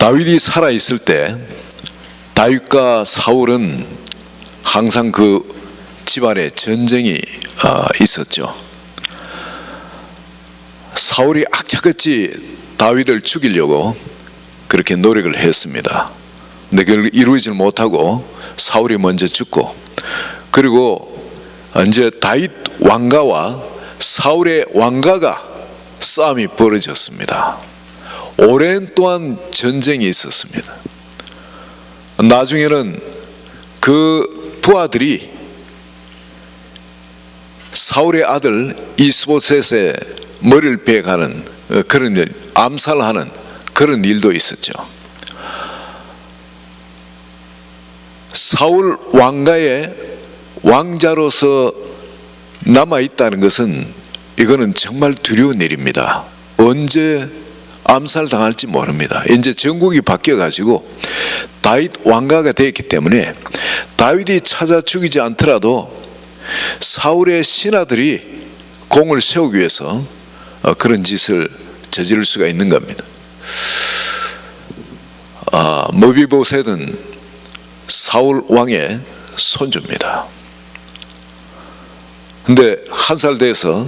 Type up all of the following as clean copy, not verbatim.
다윗이 살아있을 때 다윗과 사울은 항상 그 집안에 전쟁이 있었죠. 사울이 악착같이 다윗을 죽이려고 그렇게 노력을 했습니다. 근데 그걸 이루지 못하고 사울이 먼저 죽고, 그리고 이제 다윗 왕가와 사울의 왕가가 싸움이 벌어졌습니다. 오랜 동안 전쟁이 있었습니다. 나중에는 그 부하들이 사울의 아들 이스보셋의 머리를 베가는 그런 일, 암살하는 그런 일도 있었죠. 사울 왕가의 왕자로서 남아있다는 것은 이거는 정말 두려운 일입니다. 언제 암살당할지 모릅니다. 이제 전국이 바뀌어가지고 다윗 왕가가 되었기 때문에 다윗이 찾아 죽이지 않더라도 사울의 신하들이 공을 세우기 위해서 그런 짓을 저지를 수가 있는 겁니다. 머비보셋은 사울 왕의 손주입니다. 근데 한 살 돼서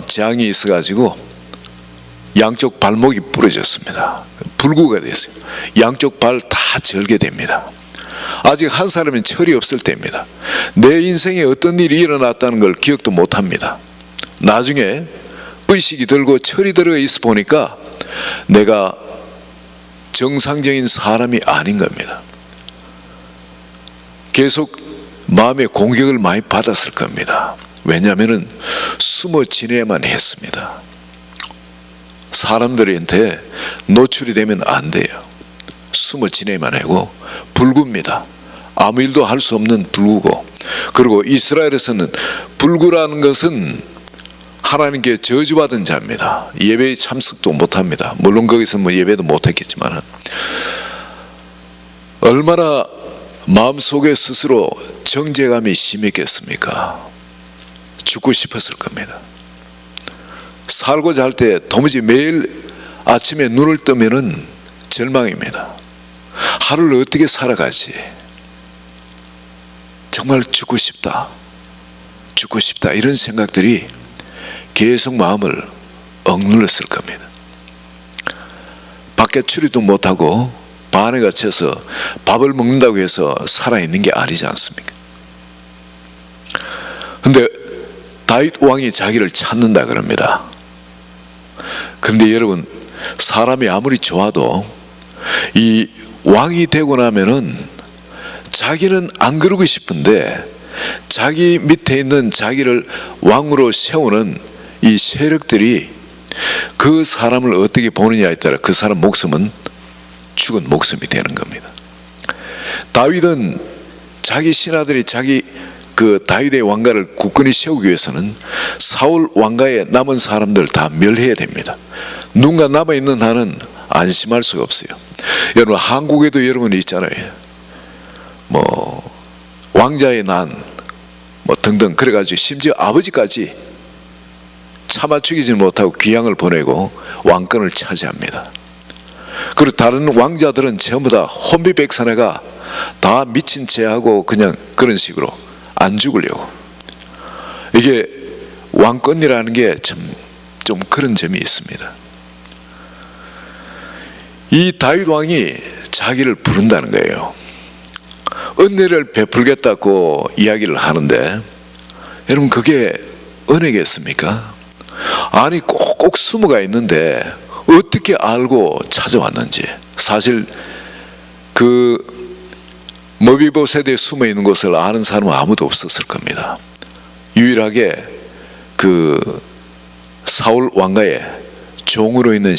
재앙이 있어가지고 양쪽 발목이 부러졌습니다. 불구가 됐어요. 양쪽 발 다 절게 됩니다. 아직 한 사람은 철이 없을 때입니다. 내 인생에 어떤 일이 일어났다는 걸 기억도 못합니다. 나중에 의식이 들고 철이 들어 있어 보니까 내가 정상적인 사람이 아닌 겁니다. 계속 마음의 공격을 많이 받았을 겁니다. 왜냐하면 숨어 지내야만 했습니다. 사람들한테 노출이 되면 안 돼요. 숨어 지내야만 하고 불구입니다. 아무 일도 할 수 없는 불구고, 그리고 이스라엘에서는 불구라는 것은 하나님께 저주받은 자입니다. 예배에 참석도 못합니다. 물론 거기서 예배도 못했겠지만 얼마나 마음속에 스스로 정죄감이 심했겠습니까? 죽고 싶었을 겁니다. 살고자 할 때 도무지 매일 아침에 눈을 뜨면은 절망입니다. 하루를 어떻게 살아가지? 정말 죽고 싶다, 죽고 싶다, 이런 생각들이 계속 마음을 억눌렀을 겁니다. 밖에 출입도 못하고 반에 갇혀서 밥을 먹는다고 해서 살아있는 게 아니지 않습니까? 근데 다윗 왕이 자기를 찾는다 그럽니다. 그런데 여러분, 사람이 아무리 좋아도 이 왕이 되고 나면은 자기는 안 그러고 싶은데 자기 밑에 있는 자기를 왕으로 세우는 이 세력들이 그 사람을 어떻게 보느냐에 따라 그 사람 목숨은 죽은 목숨이 되는 겁니다. 다윗은 자기 신하들이 자기 그 다윗의 왕가를 굳건히 세우기 위해서는 사울 왕가에 남은 사람들 다 멸해야 됩니다. 누군가 남아있는 한은 안심할 수가 없어요. 여러분, 한국에도 여러분 있잖아요. 왕자의 난 등등, 그래가지고 심지어 아버지까지 차마 죽이지 못하고 귀양을 보내고 왕권을 차지합니다. 그리고 다른 왕자들은 전부 다 혼비백산해가 다 미친 체하고 그냥 그런 식으로 안 죽으려고. 이게 왕권이라는 게 좀 그런 점이 있습니다. 이 다윗 왕이 자기를 부른다는 거예요. 은혜를 베풀겠다고 이야기를 하는데, 여러분, 그게 은혜겠습니까? 아니, 꼭 숨어가 있는데 어떻게 알고 찾아왔는지. 사실 그 머비보셋에 숨어 있는 것을 아는 사람은 아무도 없었을 겁니다. 유일하게 그 사울 왕가의 종으로 있는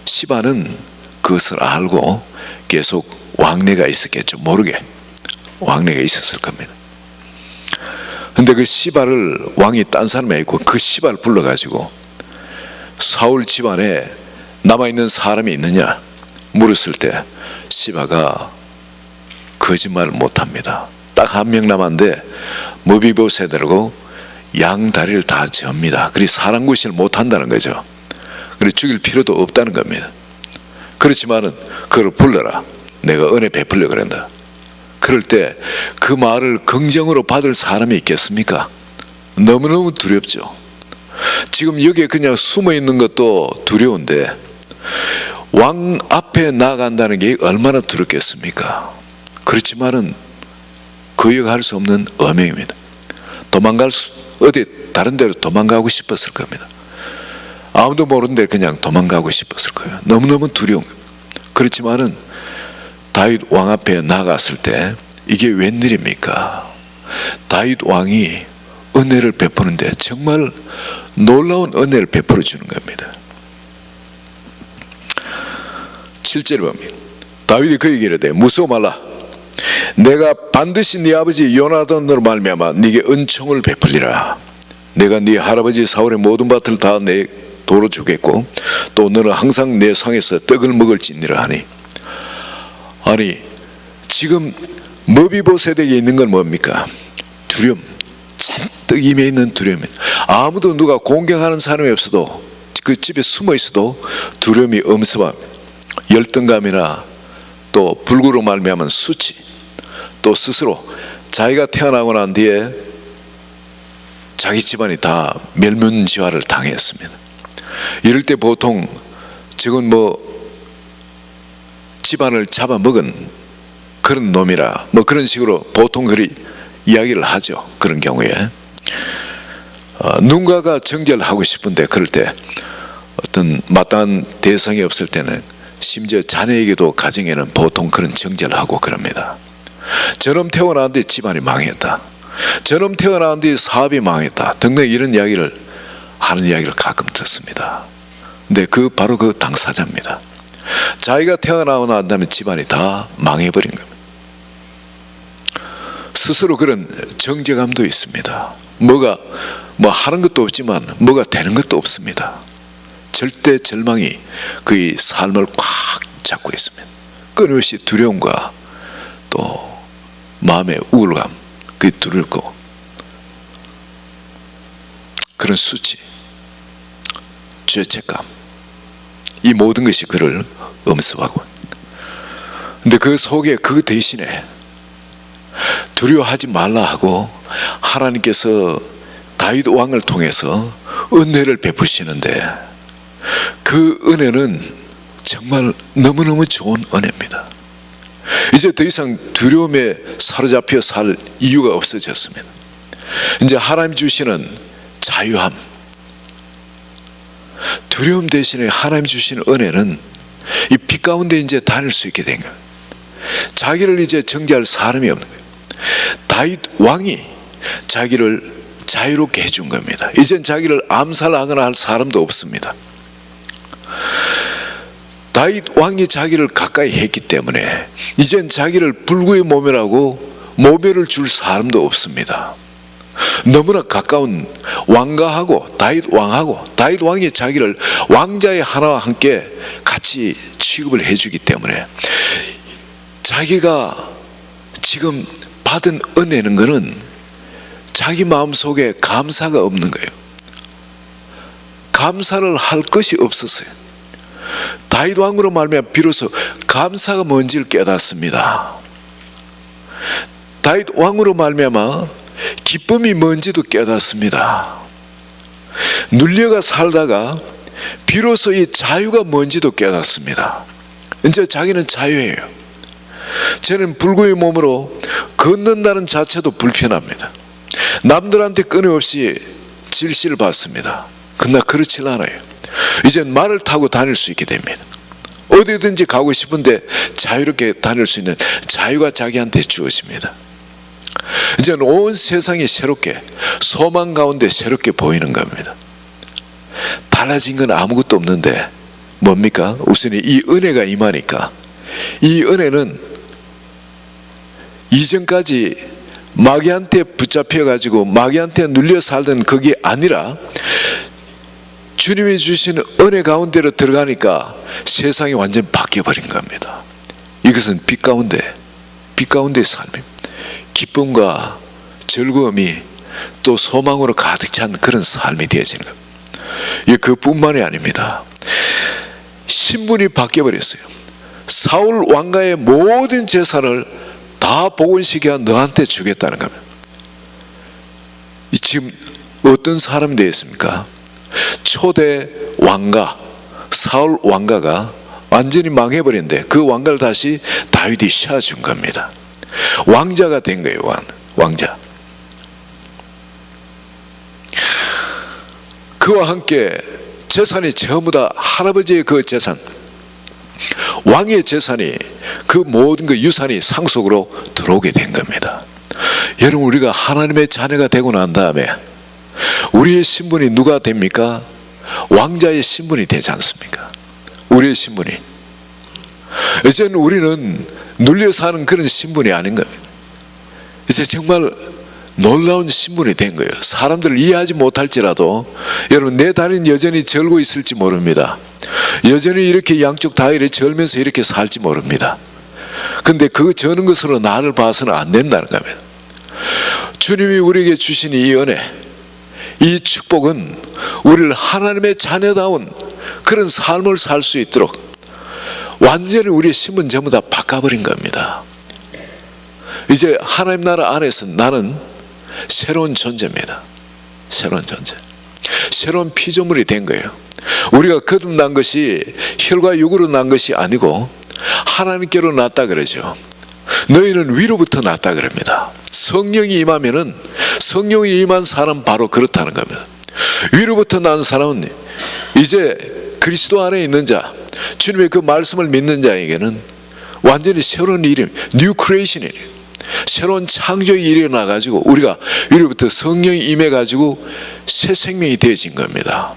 시바는 그것을 알고 계속 왕래가 있었겠죠. 모르게 왕래가 있었을 겁니다. 근데 그 시바를 왕이 딴 사람이 있고 그 시바를 불러가지고 사울 집안에 남아있는 사람이 있느냐 물었을 때 시바가 거짓말을 못합니다. 딱 한 명 남았는데 머비보셋이라고 양 다리를 다 접니다. 그리고 사람 구실을 못한다는 거죠. 그리고 죽일 필요도 없다는 겁니다. 그렇지만은 그걸 불러라. 내가 은혜 베풀려 그런다. 그럴 때 그 말을 긍정으로 받을 사람이 있겠습니까? 너무너무 두렵죠. 지금 여기에 그냥 숨어 있는 것도 두려운데 왕 앞에 나간다는 게 얼마나 두렵겠습니까? 그렇지만은 거역할 수 없는 어명입니다. 어디 다른 데로 도망가고 싶었을 겁니다. 아무도 모르는데 그냥 도망가고 싶었을 거예요. 너무너무 두려운 겁니다. 그렇지만은 다윗 왕 앞에 나갔을 때 이게 웬일입니까? 다윗 왕이 은혜를 베푸는데 정말 놀라운 은혜를 베풀어 주는 겁니다. 7절 봅니다. 다윗이 그에게 이르되 무서워 말라. 내가 반드시 네 아버지 요나단으로 말미암아 네게 은총을 베풀리라. 내가 네 할아버지 사울의 모든 밭을 다 내 도로 주겠고 또 너는 항상 내 상에서 떡을 먹을지니라 하니. 아니 지금 머비보셋에게 있는 건 뭡니까? 두려움, 잔뜩 임해 있는 두려움입니다. 아무도 누가 공격하는 사람이 없어도 그 집에 숨어 있어도 두려움이 엄습합니다. 열등감이나 또 불구로 말미암은 수치, 또 스스로 자기가 태어나고 난 뒤에 자기 집안이 다 멸문지화를 당했습니다. 이럴 때 보통 지금 집안을 잡아먹은 그런 놈이라 그런 식으로 보통 그리 이야기를 하죠. 그런 경우에 누군가가 정죄를 하고 싶은데 그럴 때 어떤 마땅한 대상이 없을 때는 심지어 자녀에게도 가정에는 보통 그런 정죄를 하고 그럽니다. 저놈 태어나는데 집안이 망했다, 저놈 태어나는데 사업이 망했다 등등 이런 이야기를 하는 이야기를 가끔 듣습니다. 근데 바로 그 당사자입니다. 자기가 태어나고 난 다음에 집안이 다 망해버린 겁니다. 스스로 그런 정죄감도 있습니다. 뭐가 하는 것도 없지만 뭐가 되는 것도 없습니다. 절대 절망이 그의 삶을 꽉 잡고 있습니다. 끊임없이 두려움과 또 마음의 우울감, 그게 두렵고 그런 수치, 죄책감, 이 모든 것이 그를 엄습하고, 근데 그 속에 그 대신에 두려워하지 말라 하고 하나님께서 다윗 왕을 통해서 은혜를 베푸시는데 그 은혜는 정말 너무너무 좋은 은혜입니다. 이제 더 이상 두려움에 사로잡혀 살 이유가 없어졌습니다. 이제 하나님 주시는 자유함, 두려움 대신에 하나님 주시는 은혜는 이 빛 가운데 이제 다닐 수 있게 된 거예요. 자기를 이제 정죄할 사람이 없는 거예요. 다윗 왕이 자기를 자유롭게 해준 겁니다. 이젠 자기를 암살하거나 할 사람도 없습니다. 다윗 왕이 자기를 가까이 했기 때문에 이젠 자기를 불구의 모멸하고 모멸을 줄 사람도 없습니다. 너무나 가까운 왕가하고 다윗 왕하고 다윗 왕이 자기를 왕자의 하나와 함께 같이 취급을 해주기 때문에 자기가 지금 받은 은혜는 것은 자기 마음속에 감사가 없는 거예요. 감사를 할 것이 없었어요. 다윗 왕으로 말미암아 비로소 감사가 뭔지를 깨닫습니다. 다윗 왕으로 말미암아 기쁨이 뭔지도 깨닫습니다. 눌려가 살다가 비로소 이 자유가 뭔지도 깨닫습니다. 이제 자기는 자유예요. 저는 불구의 몸으로 걷는다는 자체도 불편합니다. 남들한테 끊임없이 질시를 받습니다. 그러나 그렇지 않아요. 이젠 말을 타고 다닐 수 있게 됩니다. 어디든지 가고 싶은데 자유롭게 다닐 수 있는 자유가 자기한테 주어집니다. 이제는 온 세상이 새롭게, 소망 가운데 새롭게 보이는 겁니다. 달라진 건 아무것도 없는데 뭡니까? 우선 이 은혜가 임하니까, 이 은혜는 이전까지 마귀한테 붙잡혀가지고 마귀한테 눌려 살던 그게 아니라 주님이 주시는 은혜 가운데로 들어가니까 세상이 완전히 바뀌어버린 겁니다. 이것은 빛 가운데의 삶입니다. 기쁨과 즐거움이 또 소망으로 가득 찬 그런 삶이 되어지는 겁니다. 그뿐만이 아닙니다. 신분이 바뀌어버렸어요. 사울 왕가의 모든 재산을 다 복원시켜 너한테 주겠다는 겁니다. 지금 어떤 사람이 되었습니까? 초대 왕가 사울 왕가가 완전히 망해버렸는데 그 왕가를 다시 다윗이 씌워준 겁니다. 왕자가 된 거예요. 왕자. 그와 함께 재산이 전부 다 할아버지의 그 재산, 왕의 재산이, 그 모든 그 유산이 상속으로 들어오게 된 겁니다. 여러분, 우리가 하나님의 자녀가 되고 난 다음에 우리의 신분이 누가 됩니까? 왕자의 신분이 되지 않습니까? 우리의 신분이. 이제는 우리는 눌려 사는 그런 신분이 아닌 겁니다. 이제 정말 놀라운 신분이 된 거예요. 사람들을 이해하지 못할지라도 여러분, 내 다리는 여전히 절고 있을지 모릅니다. 여전히 이렇게 양쪽 다리를 절면서 이렇게 살지 모릅니다. 근데 그 저는 것으로 나를 봐서는 안 된다는 겁니다. 주님이 우리에게 주신 이 은혜, 이 축복은 우리를 하나님의 자녀다운 그런 삶을 살 수 있도록 완전히 우리의 신분 전부 다 바꿔버린 겁니다. 이제 하나님 나라 안에서 나는 새로운 존재입니다. 새로운 존재, 새로운 피조물이 된 거예요. 우리가 거듭난 것이 혈과 육으로 난 것이 아니고 하나님께로 났다 그러죠. 너희는 위로부터 났다 그럽니다. 성령이 임하면은, 성령이 임한 사람 바로 그렇다는 겁니다. 위로부터 난 사람은 이제 그리스도 안에 있는 자, 주님의 그 말씀을 믿는 자에게는 완전히 새로운 이름, 뉴 크리에이션이에요. 새로운 창조의 일이 일어나가지고 우리가 위로부터 성령이 임해가지고 새 생명이 되어진 겁니다.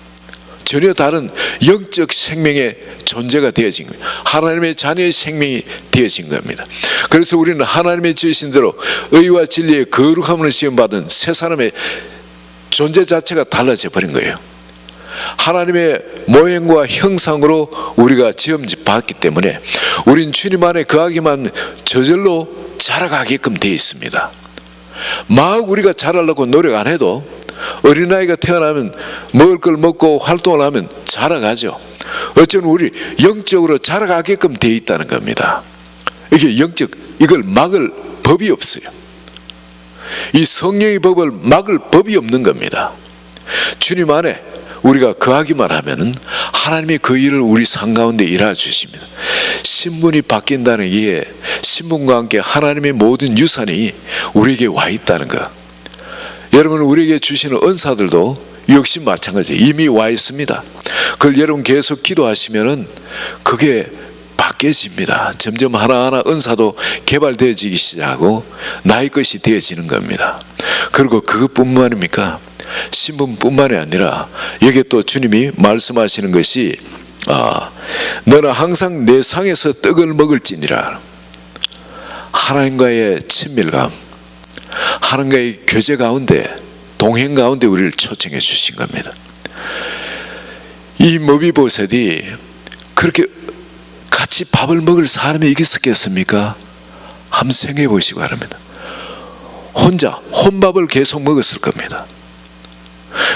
전혀 다른 영적 생명의 존재가 되어진 겁니다. 하나님의 자녀의 생명이 되어진 겁니다. 그래서 우리는 하나님의 지으신 대로 의와 진리의 거룩함을 시험받은 새 사람의 존재 자체가 달라져 버린 거예요. 하나님의 모형과 형상으로 우리가 지음받기 때문에 우린 주님 안에 거하기만 저절로 자라가게끔 되어 있습니다. 막 우리가 자라려고 노력 안 해도 어린아이가 태어나면 먹을 걸 먹고 활동을 하면 자라가죠. 어쩌면 우리 영적으로 자라가게끔 되어 있다는 겁니다. 이게 영적, 이걸 막을 법이 없어요. 이 성령의 법을 막을 법이 없는 겁니다. 주님 안에 우리가 거하기만 하면은 하나님이 그 일을 우리 삶 가운데 일하 주십니다. 신분이 바뀐다는 게 신분과 함께 하나님의 모든 유산이 우리에게 와 있다는 것. 여러분, 우리에게 주시는 은사들도 역시 마찬가지예요. 이미 와 있습니다. 그걸 여러분 계속 기도하시면은 그게 바뀌어집니다. 점점 하나하나 은사도 개발되어지기 시작하고 나의 것이 되어지는 겁니다. 그리고 그것뿐만입니까? 신분뿐만이 아니라 여기에 또 주님이 말씀하시는 것이 너는 항상 내 상에서 떡을 먹을지니라. 하나님과의 친밀감, 하나님과의 교제 가운데, 동행 가운데 우리를 초청해 주신 겁니다. 이 머비보셋이 그렇게 같이 밥을 먹을 사람이 있었겠습니까? 한번 생각해 보시기 바랍니다. 혼자 혼밥을 계속 먹었을 겁니다.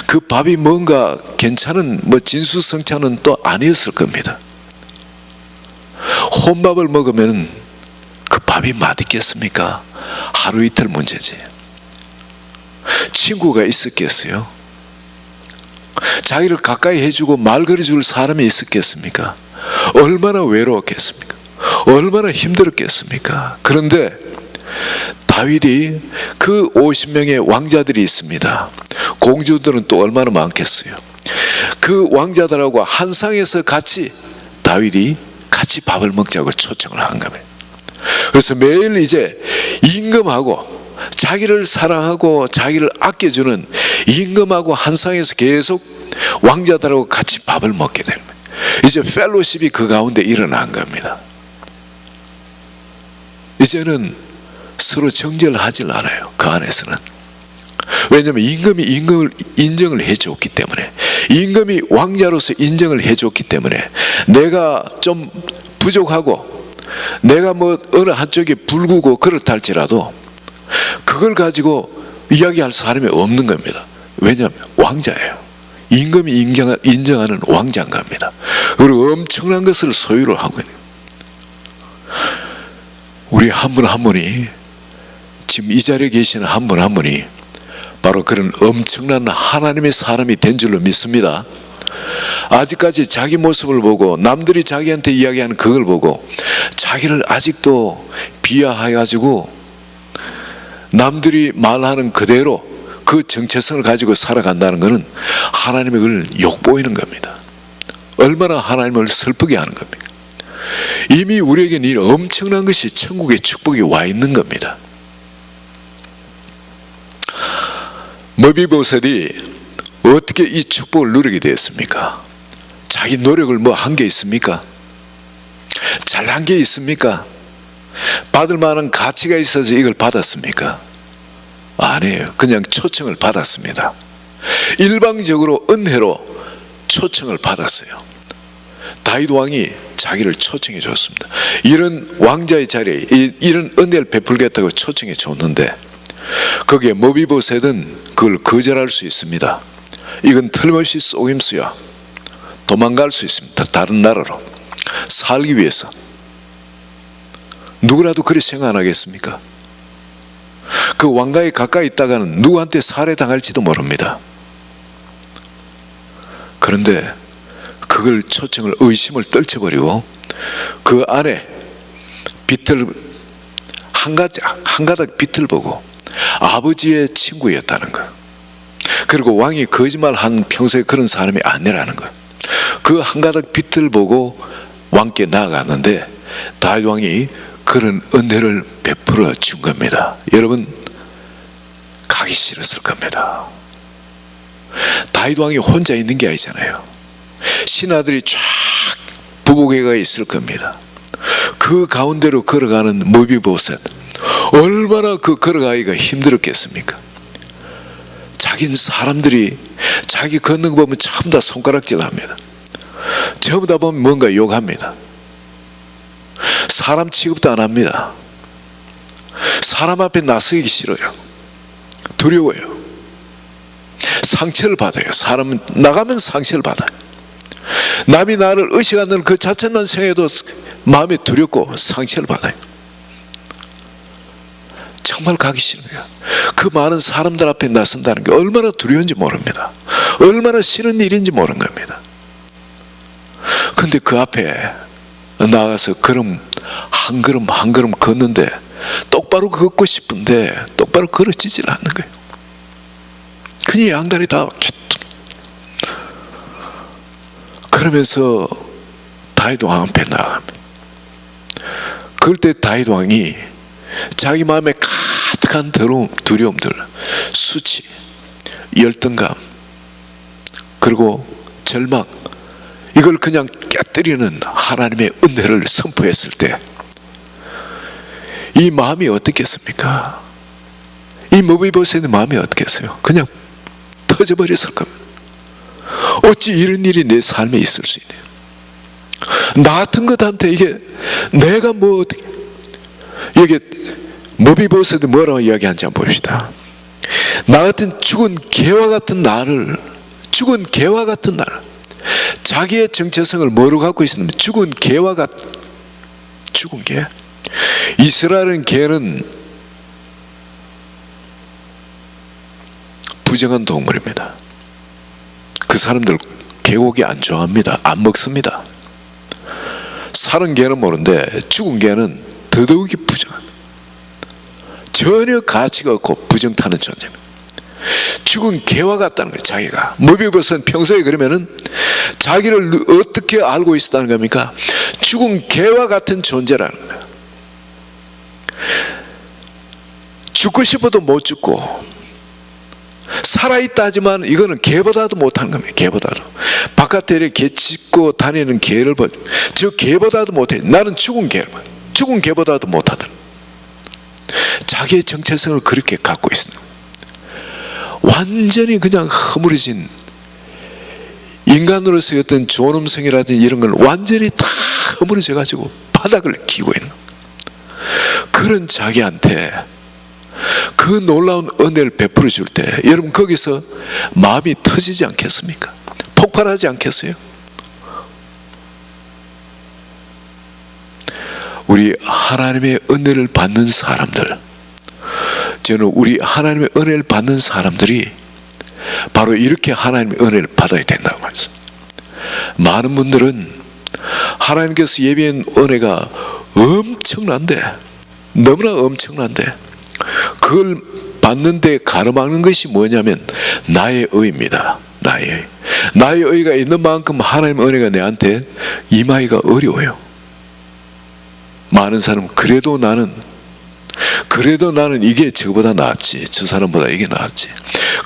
그 밥이 뭔가 괜찮은 진수성찬은 또 아니었을 겁니다. 혼밥을 먹으면 그 밥이 맛있겠습니까? 하루 이틀 문제지. 친구가 있었겠어요? 자기를 가까이 해주고 말 걸어줄 사람이 있었겠습니까? 얼마나 외로웠겠습니까? 얼마나 힘들었겠습니까? 그런데 다윗이 그 50명의 왕자들이 있습니다. 공주들은 또 얼마나 많겠어요. 그 왕자들하고 한 상에서 같이 다윗이 같이 밥을 먹자고 초청을 한 겁니다. 그래서 매일 이제 임금하고 자기를 사랑하고 자기를 아껴주는 임금하고 한 상에서 계속 왕자들하고 같이 밥을 먹게 되는 거예요. 이제 펠로십이 그 가운데 일어난 겁니다. 이제는 서로 정죄를 하질 않아요. 그 안에서는. 왜냐하면 임금이 임금을 인정을 해줬기 때문에, 임금이 왕자로서 인정을 해줬기 때문에 내가 좀 부족하고 내가 어느 한쪽에 불구고 그렇다 할지라도 그걸 가지고 이야기할 사람이 없는 겁니다. 왜냐하면 왕자예요. 임금이 인정하는 왕자인 겁니다. 그리고 엄청난 것을 소유를 하고 있는 거예요. 우리 한 분 한 분이, 지금 이 자리에 계시는 한 분 한 분이 바로 그런 엄청난 하나님의 사람이 된 줄로 믿습니다. 아직까지 자기 모습을 보고 남들이 자기한테 이야기하는 그걸 보고 자기를 아직도 비하해가지고 남들이 말하는 그대로 그 정체성을 가지고 살아간다는 것은 하나님의 그걸 욕보이는 겁니다. 얼마나 하나님을 슬프게 하는 겁니까? 이미 우리에게는 이 엄청난 것이 천국의 축복이 와 있는 겁니다. 머비보셋이 어떻게 이 축복을 누리게 되었습니까? 자기 노력을 뭐 한 게 있습니까? 잘한 게 있습니까? 받을 만한 가치가 있어서 이걸 받았습니까? 아니에요. 그냥 초청을 받았습니다. 일방적으로 은혜로 초청을 받았어요. 다윗 왕이 자기를 초청해 줬습니다. 이런 왕자의 자리에 이런 은혜를 베풀겠다고 초청해 줬는데 거기에 머비보셋은 그걸 거절할 수 있습니다. 이건 틀림없이 속임수야. 도망갈 수 있습니다. 다른 나라로 살기 위해서. 누구라도 그렇게 생각 안 하겠습니까? 그 왕가에 가까이 있다가는 누구한테 살해당할지도 모릅니다. 그런데 그걸 초청을 의심을 떨쳐버리고 그 안에 빛을 한 가닥 빛을 보고 아버지의 친구였다는 것. 그리고 왕이 거짓말한 평소에 그런 사람이 아니라는 것. 그 한 가닥 빛을 보고 왕께 나아갔는데 다윗 왕이 그런 은혜를 베풀어 준 겁니다. 여러분, 가기 싫었을 겁니다. 다윗 왕이 혼자 있는 게 아니잖아요. 신하들이 쫙 부복에가 있을 겁니다. 그 가운데로 걸어가는 머비보셋, 얼마나 그 걸어가기가 힘들었겠습니까? 자긴 사람들이 자기 걷는 거 보면 전부 다 손가락질합니다. 전부 다 보면 뭔가 욕합니다. 사람 취급도 안 합니다. 사람 앞에 나서기 싫어요. 두려워요. 상처를 받아요. 사람은 나가면 상처를 받아요. 남이 나를 의식하는 그 자체만 생각해도 마음이 두렵고 상처를 받아요. 정말 가기 싫어요. 그 많은 사람들 앞에 나선다는 게 얼마나 두려운지 모릅니다. 얼마나 싫은 일인지 모르는 겁니다. 근데 그 앞에 나가서 걸음 한 걸음 걷는데 똑바로 걷고 싶은데 똑바로 걸어지질 않는 거예요. 그냥 양다리 다 그러면서 다윗 왕 앞에 나갑니다. 그럴 때 다윗 왕이 자기 마음에 가득한 두려움들, 수치, 열등감, 그리고 절망, 이걸 그냥 깨뜨리는 하나님의 은혜를 선포했을 때 이 마음이 어떻겠습니까? 이 머비보셋의 마음이 어떻겠어요? 그냥 터져버렸을 겁니다. 어찌 이런 일이 내 삶에 있을 수 있네요. 나 같은 것한테 이게 내가 뭐 어떻게, 여기 머비보셋이 뭐라고 이야기하는지 한번 봅시다. 나 같은 죽은 개와 같은 나를, 자기의 정체성을 뭐로 갖고 있었냐면 죽은 개와 죽은 개. 이스라엘은 개는 부정한 동물입니다. 그 사람들 개고기 안 좋아합니다. 안 먹습니다. 살은 개는 모르는데 죽은 개는 더더욱이 부정합니다. 전혀 가치가 없고 부정타는 존재입니다. 죽은 개와 같다는 거예요. 자기가. 머비보셋은 평소에 그러면은 자기를 어떻게 알고 있었다는 겁니까? 죽은 개와 같은 존재라는 거예요. 죽고 싶어도 못 죽고, 살아있다 하지만 이거는 개보다도 못하는 겁니다. 개보다도. 바깥에 이렇게 개 짖고 다니는 개를 보, 저 개보다도 못해. 나는 죽은 개보다도 못하다. 자기의 정체성을 그렇게 갖고 있습니다. 완전히 그냥 허물어진, 인간으로서의 어떤 존엄성이라든지 이런 걸 완전히 다 허물어져 가지고 바닥을 기고 있는 그런 자기한테 그 놀라운 은혜를 베풀어 줄 때 여러분 거기서 마음이 터지지 않겠습니까? 폭발하지 않겠어요? 우리 하나님의 은혜를 받는 사람들, 저는 우리 하나님의 은혜를 받는 사람들이 바로 이렇게 하나님의 은혜를 받아야 된다고 말씀. 많은 분들은 하나님께서 예비한 은혜가 엄청난데, 너무나 엄청난데, 그걸 받는데 가로막는 것이 뭐냐면 나의 의입니다. 나의 의가 있는 만큼 하나님의 은혜가 내한테 임하기가 어려워요. 많은 사람은 그래도 나는 이게 저보다 낫지, 저 사람보다 이게 낫지,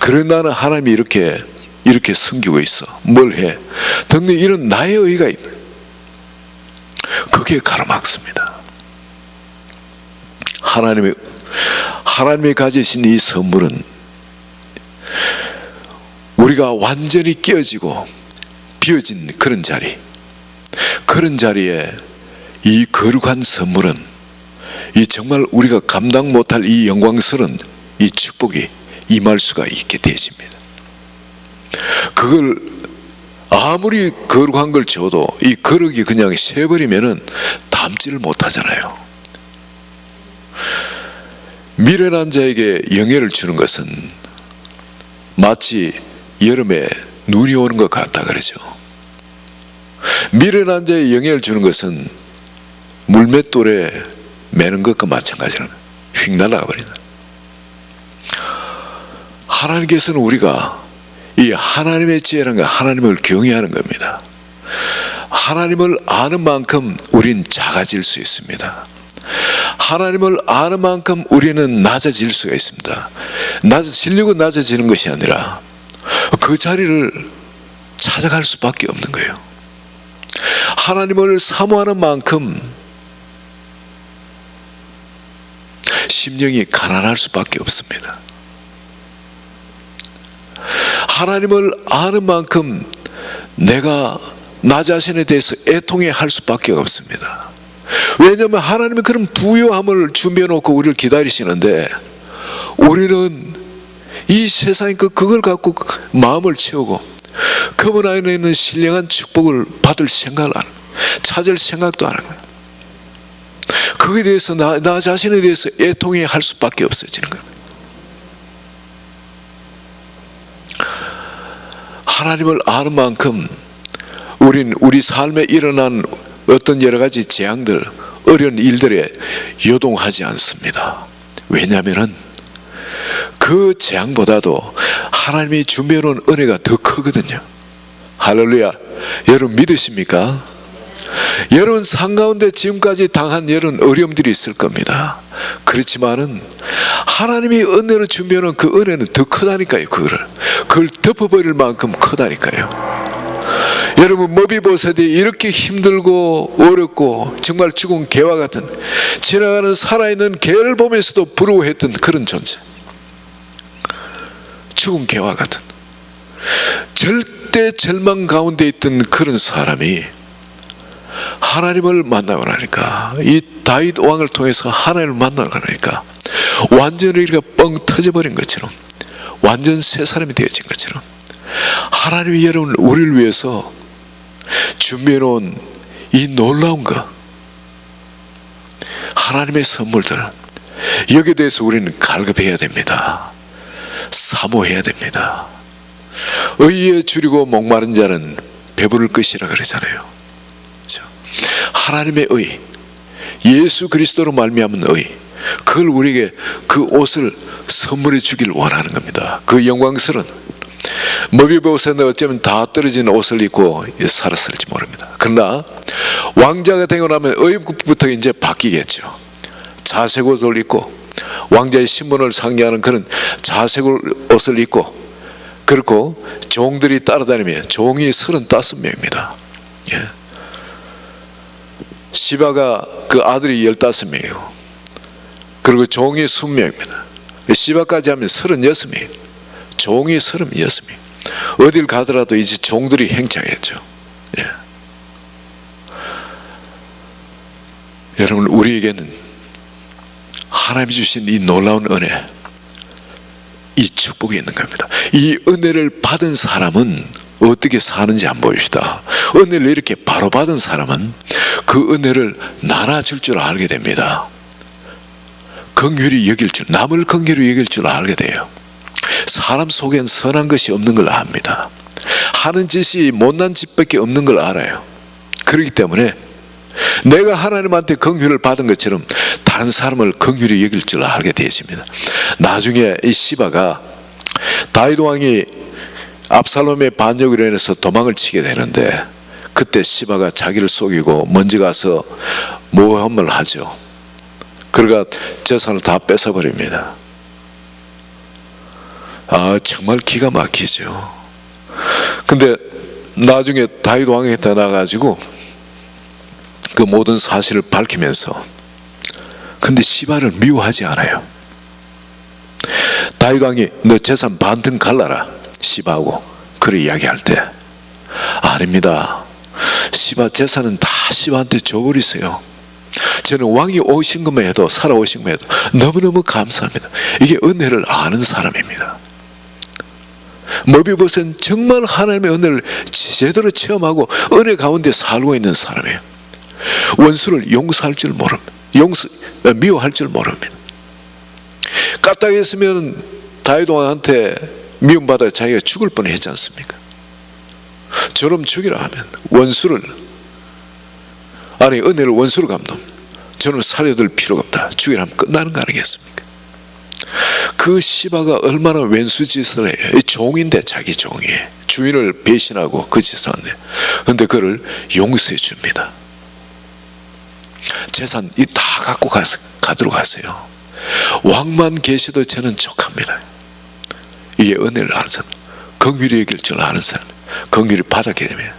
그래 나는 하나님이 이렇게 섬기고 있어, 뭘 해 등등, 이런 나의 의가 있는, 그게 가로막습니다. 하나님이 가지신 이 선물은 우리가 완전히 깨어지고 비어진 그런 자리에 이 거룩한 선물은, 이 정말 우리가 감당 못할 이 영광스러운 이 축복이 임할 수가 있게 되어집니다. 그걸 아무리 거룩한 걸 줘도 이 거룩이 그냥 새버리면은 담지를 못하잖아요. 미련한 자에게 영예를 주는 것은 마치 여름에 눈이 오는 것 같다 그러죠. 미련한 자의 영예를 주는 것은 물맷돌에 매는 것과 마찬가지로 휙 날아가 버린다. 하나님께서는 우리가 이 하나님의 지혜라는 건 하나님을 경외하는 겁니다. 하나님을 아는 만큼 우린 작아질 수 있습니다. 하나님을 아는 만큼 우리는 낮아질 수가 있습니다. 낮아지려고 낮아지는 것이 아니라 그 자리를 찾아갈 수밖에 없는 거예요. 하나님을 사모하는 만큼 심령이 가난할 수밖에 없습니다. 하나님을 아는 만큼 내가 나 자신에 대해서 애통해할 수밖에 없습니다. 왜냐하면 하나님은 그런 부요함을 준비해 놓고 우리를 기다리시는데, 우리는 이 세상에 그걸 갖고 마음을 채우고 그분 안에 있는 신령한 축복을 받을 생각을 안, 찾을 생각도 안 하는 거예요. 거기에 대해서 나 자신에 대해서 애통해할 수밖에 없어지는 거예요. 하나님을 아는 만큼 우리 삶에 일어난 어떤 여러 가지 재앙들, 어려운 일들에 요동하지 않습니다. 왜냐하면 그 재앙보다도 하나님이 준비해 놓은 은혜가 더 크거든요. 할렐루야. 여러분 믿으십니까? 여러분 삶 가운데 지금까지 당한 여러 어려움들이 있을 겁니다. 그렇지만은 하나님이 은혜로 준비해 놓은 그 은혜는 더 크다니까요. 그걸 덮어버릴 만큼 크다니까요. 여러분, 머비보셋이 이렇게 힘들고 어렵고 정말 죽은 개와 같은, 지나가는 살아있는 개를 보면서도 부러워했던 그런 존재, 죽은 개와 같은 절대 절망 가운데 있던 그런 사람이 하나님을 만나고 나니까, 이 다윗 왕을 통해서 하나님을 만나고 나니까 완전히 우리가 뻥 터져버린 것처럼, 완전 새 사람이 되어진 것처럼, 하나님이 여러분 우리를 위해서 준비해 놓은 이 놀라운 것, 하나님의 선물들, 여기에 대해서 우리는 갈급해야 됩니다. 사모해야 됩니다. 의에 줄이고 목마른 자는 배부를 것이라 그러잖아요. 그렇죠? 하나님의 의, 예수 그리스도로 말미암은 의, 그걸 우리에게 그 옷을 선물해 주길 원하는 겁니다. 그 영광스러운, 머비보셋은 어쩌면 다 떨어진 옷을 입고 살았을지 모릅니다. 그러나 왕자가 되고 나면 의부터 이제 바뀌겠죠. 자색 옷을 입고 왕자의 신분을 상징하는 그런 자색 옷을 입고, 그리고 종들이 따라다니며, 종이 35명입니다. 예. 시바가 그 아들이 15명이고, 그리고 종이 20명입니다. 시바까지 하면 36명, 종이 36명. 어딜 가더라도 이제 종들이 행차했죠. 예. 여러분, 우리에게는 하나님이 주신 이 놀라운 은혜, 이 축복이 있는 겁니다. 이 은혜를 받은 사람은 어떻게 사는지 한번 봅시다. 은혜를 이렇게 바로 받은 사람은 그 은혜를 나눠줄 줄 알게 됩니다. 긍휼히 여길 줄, 남을 긍휼히 여길 줄 알게 돼요. 사람 속엔 선한 것이 없는 걸 압니다. 하는 짓이 못난 짓밖에 없는 걸 알아요. 그렇기 때문에 내가 하나님한테 긍휼을 받은 것처럼 다른 사람을 긍휼히 여길 줄 알게 되십니다. 나중에 이 시바가 다윗 왕이 압살롬의 반역으로 인해서 도망을 치게 되는데, 그때 시바가 자기를 속이고 먼저 가서 모험을 하죠. 그러가 재산을 다 뺏어버립니다. 정말 기가 막히죠. 근데 나중에 다윗 왕에게 나가가지고 그 모든 사실을 밝히면서, 근데 시바를 미워하지 않아요. 다윗 왕이 너 재산 반등 갈라라 시바하고 그렇게 이야기할 때, 아닙니다. 시바 재산은 다 시바한테 줘버리세요. 저는 왕이 오신 것만 해도, 살아오신 것만 해도 너무너무 감사합니다. 이게 은혜를 아는 사람입니다. 머비보셋은 정말 하나님의 은혜를 제대로 체험하고 은혜 가운데 살고 있는 사람이에요. 원수를 용서할 줄 모릅니다. 미워할 줄 모릅니다. 까딱했으면 다윗 왕한테 미움받아 자기가 죽을 뻔했지 않습니까? 저럼 죽이라 하면 원수를, 아니 은혜를 원수로 갚는, 저는 살려둘 필요가 없다, 죽이라 하면 끝나는 거 아니겠습니까? 그 시바가 얼마나 왼수짓을 해요. 종인데, 자기 종이에요. 주인을 배신하고 그 짓을 하는데, 그런데 그를 용서해 줍니다. 재산 다 갖고 가도록 하세요. 왕만 계셔도 저는 족합니다. 이게 은혜를 아는 사람, 긍휼히 여길 줄 아는 사람, 긍휼히 받았기 때문에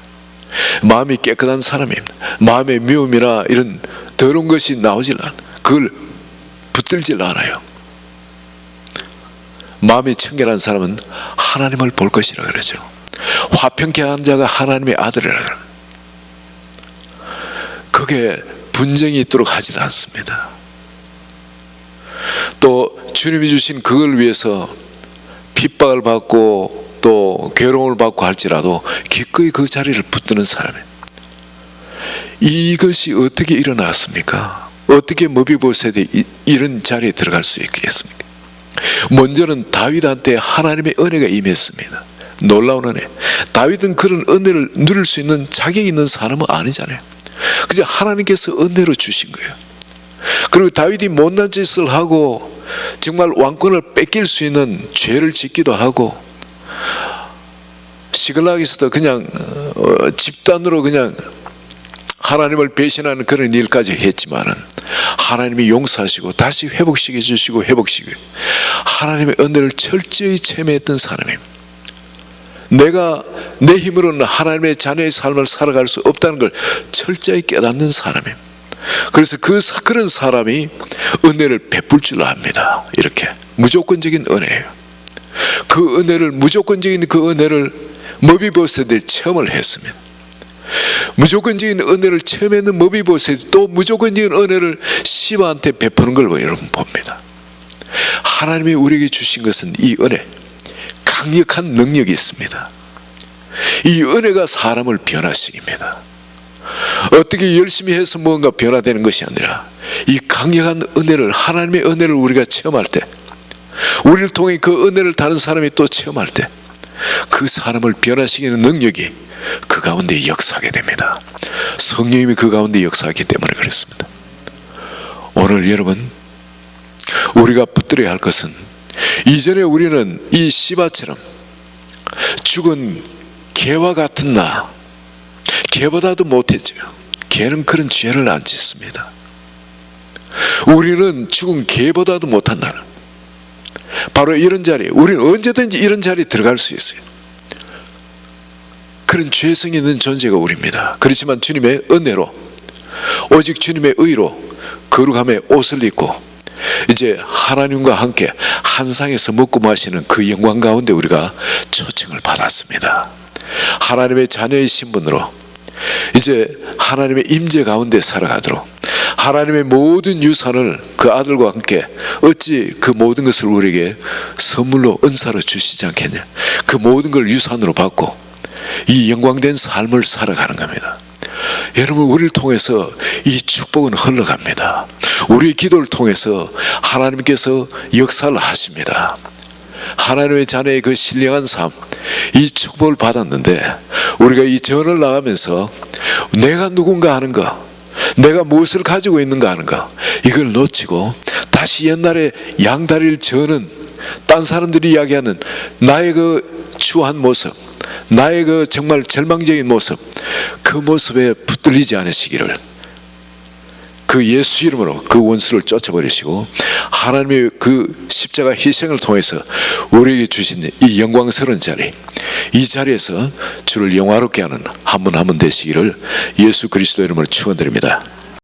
마음이 깨끗한 사람입니다. 마음의 미움이나 이런 더러운 것이 나오질 않아요. 그걸 붙들질 않아요. 마음이 청결한 사람은 하나님을 볼 것이라 그러죠. 화평케 한 자가 하나님의 아들이라 그래요. 그게 분쟁이 있도록 하질 않습니다. 또 주님이 주신 그걸 위해서 핍박을 받고 또 괴로움을 받고 할지라도 기꺼이 그 자리를 붙드는 사람이에요. 이것이 어떻게 일어났습니까? 어떻게 머비보셋이 이런 자리에 들어갈 수 있겠습니까? 먼저는 다윗한테 하나님의 은혜가 임했습니다. 놀라운 은혜. 다윗은 그런 은혜를 누릴 수 있는 자격이 있는 사람은 아니잖아요. 그저 하나님께서 은혜로 주신 거예요. 그리고 다윗이 못난 짓을 하고 정말 왕권을 뺏길 수 있는 죄를 짓기도 하고, 시글락에서도 그냥 집단으로 그냥 하나님을 배신하는 그런 일까지 했지만은 하나님이 용서하시고 다시 회복시켜 주시고 하나님의 은혜를 철저히 체험했던 사람입니다. 내가 내 힘으로는 하나님의 자녀의 삶을 살아갈 수 없다는 걸 철저히 깨닫는 사람입니다. 그래서 그런 사람이 은혜를 베풀 줄 압니다. 이렇게 무조건적인 은혜예요. 그 은혜를, 무조건적인 그 은혜를 머비보셋이 체험을 했습니다. 무조건적인 은혜를 체험했는 머비보셋이 또 무조건적인 은혜를 시바한테 베푸는 걸 여러분 봅니다. 하나님이 우리에게 주신 것은 이 은혜, 강력한 능력이 있습니다. 이 은혜가 사람을 변화시킵니다. 어떻게 열심히 해서 뭔가 변화되는 것이 아니라 이 강력한 은혜를, 하나님의 은혜를 우리가 체험할 때, 우리를 통해 그 은혜를 다른 사람이 또 체험할 때 그 사람을 변화시키는 능력이 그 가운데 역사하게 됩니다. 성령님이 그 가운데 역사하기 때문에 그렇습니다. 오늘 여러분, 우리가 붙들어야 할 것은, 이전에 우리는 이 시바처럼 죽은 개와 같은 나, 개보다도 못했죠. 개는 그런 죄를 안 짓습니다. 우리는 죽은 개보다도 못한 나라, 바로 이런 자리에, 우리는 언제든지 이런 자리에 들어갈 수 있어요. 그런 죄성이 있는 존재가 우리입니다. 그렇지만 주님의 은혜로, 오직 주님의 의로 거룩함의 옷을 입고 이제 하나님과 함께 한 상에서 먹고 마시는 그 영광 가운데 우리가 초청을 받았습니다. 하나님의 자녀의 신분으로 이제 하나님의 임재 가운데 살아가도록, 하나님의 모든 유산을 그 아들과 함께, 어찌 그 모든 것을 우리에게 선물로 은사로 주시지 않겠냐. 그 모든 걸 유산으로 받고 이 영광된 삶을 살아가는 겁니다. 여러분, 우리를 통해서 이 축복은 흘러갑니다. 우리의 기도를 통해서 하나님께서 역사를 하십니다. 하나님의 자녀의 그 신령한 삶, 이 축복을 받았는데 우리가 이 전을 나가면서 내가 누군가 하는 거, 내가 무엇을 가지고 있는가 하는 거, 이걸 놓치고 다시 옛날에 양다리를 저는 딴 사람들이 이야기하는 나의 그 추한 모습, 나의 그 정말 절망적인 모습, 그 모습에 붙들리지 않으시기를, 그 예수 이름으로 그 원수를 쫓아버리시고 하나님의 그 십자가 희생을 통해서 우리에게 주신 이 영광스러운 자리, 이 자리에서 주를 영화롭게 하는 한 분 한 분 되시기를 예수 그리스도 이름으로 축원드립니다.